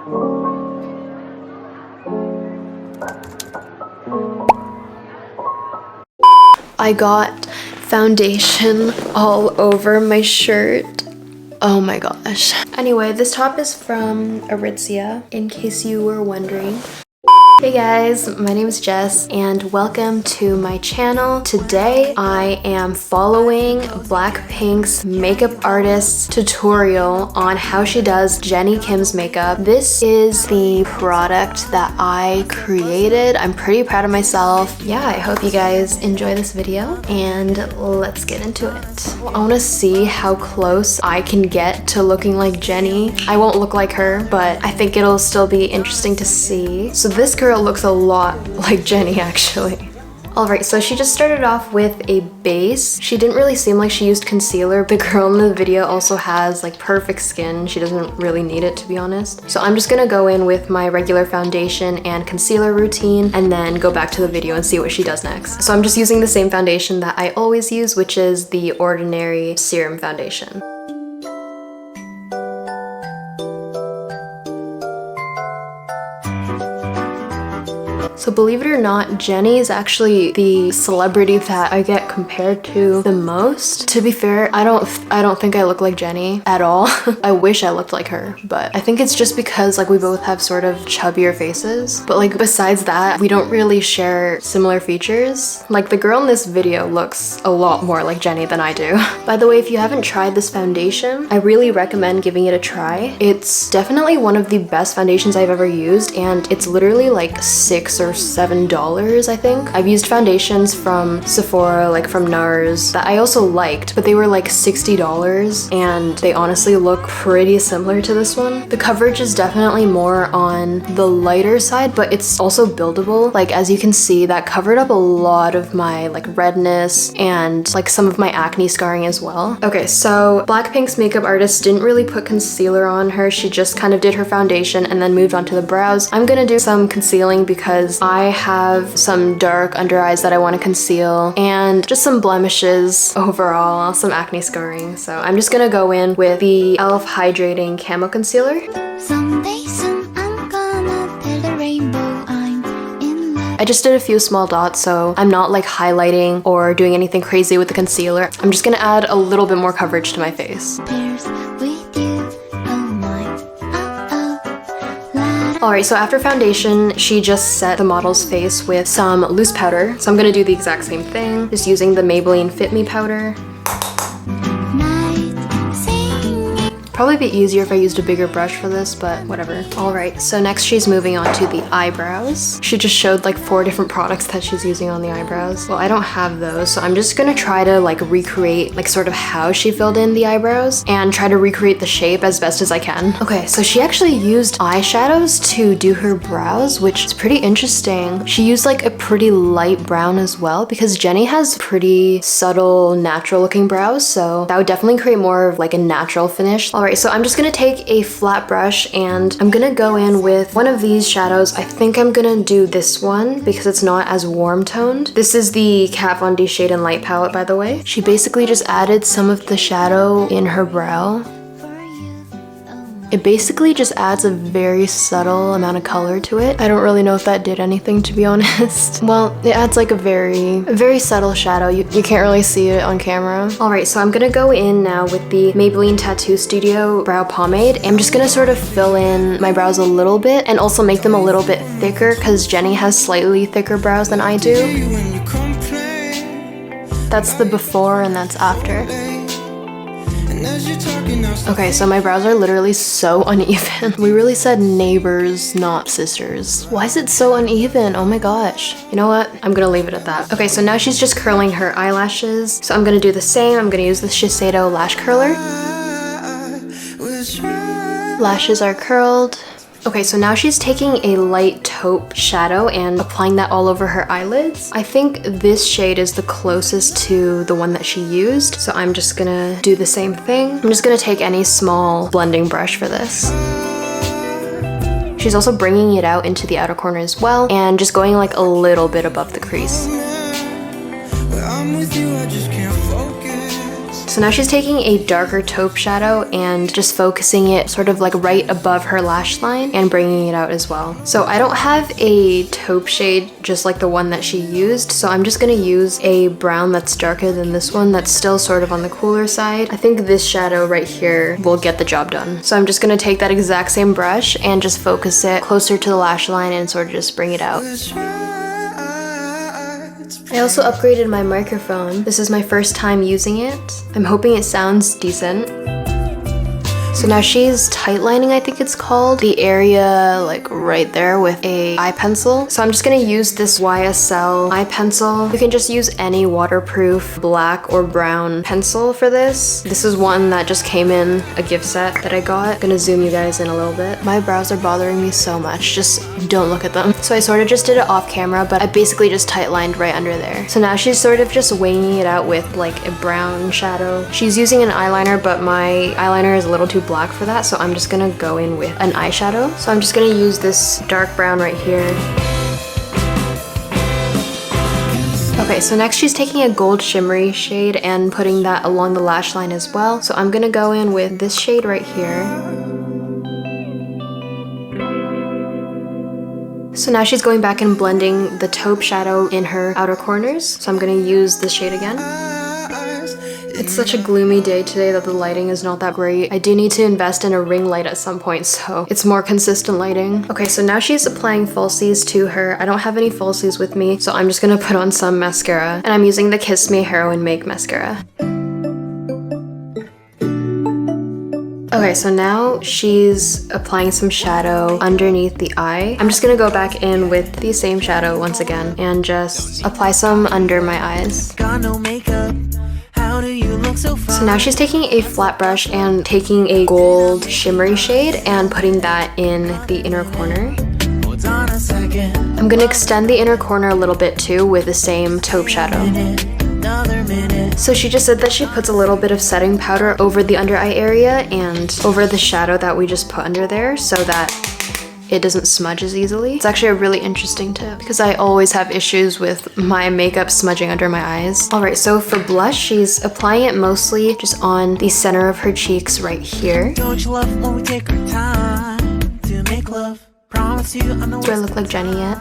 I got foundation all over my shirt. Oh my gosh. Anyway, this top is from Aritzia, in case you were wondering. Hey guys, my name is Jess and welcome to my channel. Today I am following BlackPink's makeup artist's tutorial on how she does Jennie Kim's makeup. This is the product that I created. I'm pretty proud of myself. Yeah, I hope you guys enjoy this video and let's get into it. I want to see how close I can get to looking like Jennie. I won't look like her, but I think it'll still be interesting to see. So this girl looks a lot like Jennie actually. Alright, so she just started off with a base. She didn't really seem like she used concealer. The girl in the video also has like perfect skin. She doesn't really need it, to be honest. So I'm just gonna go in with my regular foundation and concealer routine and then go back to the video and see what she does next. So I'm just using the same foundation that I always use, which is the Ordinary Serum Foundation. So believe it or not, Jennie is actually the celebrity that I get compared to the most. To be fair, I don't think I look like Jennie at all. I wish I looked like her, but I think it's just because like we both have sort of chubbier faces. But like besides that, we don't really share similar features. Like the girl in this video looks a lot more like Jennie than I do. By the way, if you haven't tried this foundation, I really recommend giving it a try. It's definitely one of the best foundations I've ever used, and it's literally like $6 or $7, I think. I've used foundations from Sephora, like from NARS, that I also liked, but they were like $60 and they honestly look pretty similar to this one. The coverage is definitely more on the lighter side, but it's also buildable. Like as you can see, that covered up a lot of my like redness and like some of my acne scarring as well. Okay, so BlackPink's makeup artist didn't really put concealer on her. She just kind of did her foundation and then moved on to the brows. I'm gonna do some concealing because I have some dark under eyes that I want to conceal and just some blemishes overall, some acne scarring. So I'm just gonna go in with the e.l.f. Hydrating Camo Concealer. Someday soon I'm gonna tell the rainbow I'm in love. I just did a few small dots, so I'm not like highlighting or doing anything crazy with the concealer. I'm just gonna add a little bit more coverage to my face. Alright, so after foundation, she just set the model's face with some loose powder. So I'm gonna do the exact same thing, just using the Maybelline Fit Me powder. Probably be easier if I used a bigger brush for this, but whatever. Alright, so next she's moving on to the eyebrows. She just showed like 4 different products that she's using on the eyebrows. Well, I don't have those, so I'm just gonna try to like recreate like sort of how she filled in the eyebrows and try to recreate the shape as best as I can. Okay, so she actually used eyeshadows to do her brows, which is pretty interesting. She used like a pretty light brown as well because Jennie has pretty subtle, natural looking brows, so that would definitely create more of like a natural finish. Alright, so I'm just gonna take a flat brush and I'm gonna go in with one of these shadows. I think I'm gonna do this one because it's not as warm toned. This is the Kat Von D Shade and Light palette, by the way. She basically just added some of the shadow in her brow. It basically just adds a very subtle amount of color to it. I don't really know if that did anything, to be honest. Well, it adds like a very subtle shadow. You can't really see it on camera. Alright, so I'm gonna go in now with the Maybelline Tattoo Studio Brow Pomade. I'm just gonna sort of fill in my brows a little bit and also make them a little bit thicker because Jennie has slightly thicker brows than I do. That's the before and that's after. Okay, so my brows are literally so uneven. We really said neighbors, not sisters. Why is it so uneven? Oh my gosh. You know what? I'm gonna leave it at that. Okay, so now she's just curling her eyelashes. So I'm gonna do the same. I'm gonna use the Shiseido Lash Curler. Lashes are curled. Okay, so now she's taking a light taupe shadow and applying that all over her eyelids. I think this shade is the closest to the one that she used, so I'm just gonna do the same thing. I'm just gonna take any small blending brush for this. She's also bringing it out into the outer corner as well and just going like a little bit above the crease. So now she's taking a darker taupe shadow and just focusing it sort of like right above her lash line and bringing it out as well. So I don't have a taupe shade just like the one that she used, so I'm just gonna use a brown that's darker than this one that's still sort of on the cooler side. I think this shadow right here will get the job done. So I'm just gonna take that exact same brush and just focus it closer to the lash line and sort of just bring it out. I also upgraded my microphone. This is my first time using it. I'm hoping it sounds decent. So now she's tightlining, I think it's called, the area like right there with a eye pencil. So I'm just gonna use this YSL eye pencil. You can just use any waterproof black or brown pencil for this. This is one that just came in a gift set that I got. I'm gonna zoom you guys in a little bit. My brows are bothering me so much, just don't look at them. So I sort of just did it off camera, but I basically just tightlined right under there. So now she's sort of just winging it out with like a brown shadow. She's using an eyeliner, but my eyeliner is a little too black for that, so I'm just gonna go in with an eyeshadow. So I'm just gonna use this dark brown right here. Okay, so next she's taking a gold shimmery shade and putting that along the lash line as well. So I'm gonna go in with this shade right here. So now she's going back and blending the taupe shadow in her outer corners. So I'm gonna use this shade again. It's such a gloomy day today that the lighting is not that great. I do need to invest in a ring light at some point, so it's more consistent lighting. Okay, so now she's applying falsies to her. I don't have any falsies with me, so I'm just gonna put on some mascara. And I'm using the Kiss Me Heroin Make mascara. Okay, so now she's applying some shadow underneath the eye. I'm just gonna go back in with the same shadow once again and just apply some under my eyes. Got no makeup. So now she's taking a flat brush and taking a gold shimmery shade and putting that in the inner corner. I'm gonna extend the inner corner a little bit too with the same taupe shadow. So she just said that she puts a little bit of setting powder over the under eye area and over the shadow that we just put under there so that it doesn't smudge as easily. It's actually a really interesting tip because I always have issues with my makeup smudging under my eyes. Alright, so for blush, she's applying it mostly just on the center of her cheeks right here. Don't you love when we take our time to make love? Promise you I know. Do I look like Jennie yet?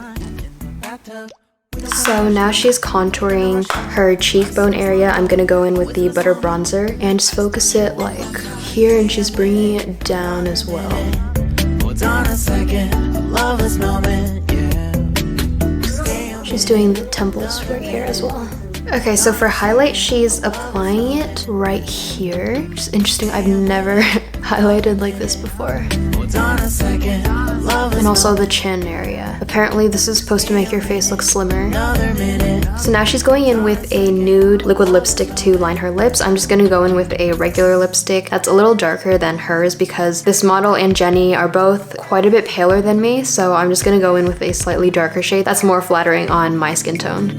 So now she's contouring her cheekbone area. I'm gonna go in with the butter bronzer and just focus it like here, and she's bringing it down as well. On a second, love this moment, yeah. She's doing the temples right here as well. Okay, so for highlight, she's applying it right here, which is interesting. I've never highlighted like this before. And also the chin area. Apparently this is supposed to make your face look slimmer. So now she's going in with a nude liquid lipstick to line her lips. I'm just gonna go in with a regular lipstick that's a little darker than hers because this model and Jennie are both quite a bit paler than me, so I'm just gonna go in with a slightly darker shade that's more flattering on my skin tone.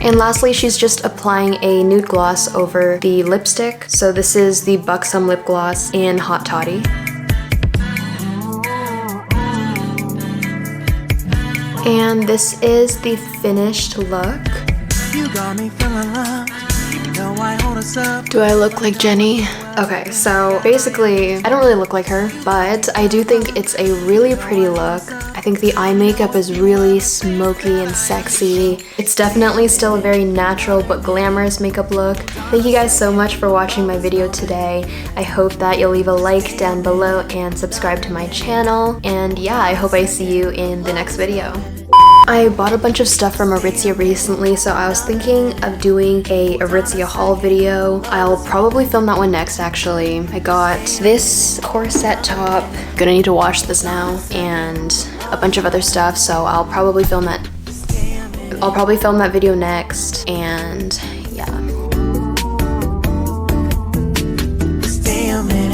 And lastly, she's just applying a nude gloss over the lipstick. So this is the Buxom Lip Gloss in Hot Toddy. And this is the finished look. You got me feeling love. Do I look like Jennie? Okay, so basically, I don't really look like her, but I do think it's a really pretty look. I think the eye makeup is really smoky and sexy. It's definitely still a very natural but glamorous makeup look. Thank you guys so much for watching my video today. I hope that you'll leave a like down below and subscribe to my channel. And yeah, I hope I see you in the next video. I bought a bunch of stuff from Aritzia recently, so I was thinking of doing a Aritzia haul video. I'll probably film that one next, actually. I got this corset top. Gonna need to wash this now, and a bunch of other stuff, so I'll probably film that video next, and yeah. Stay a minute.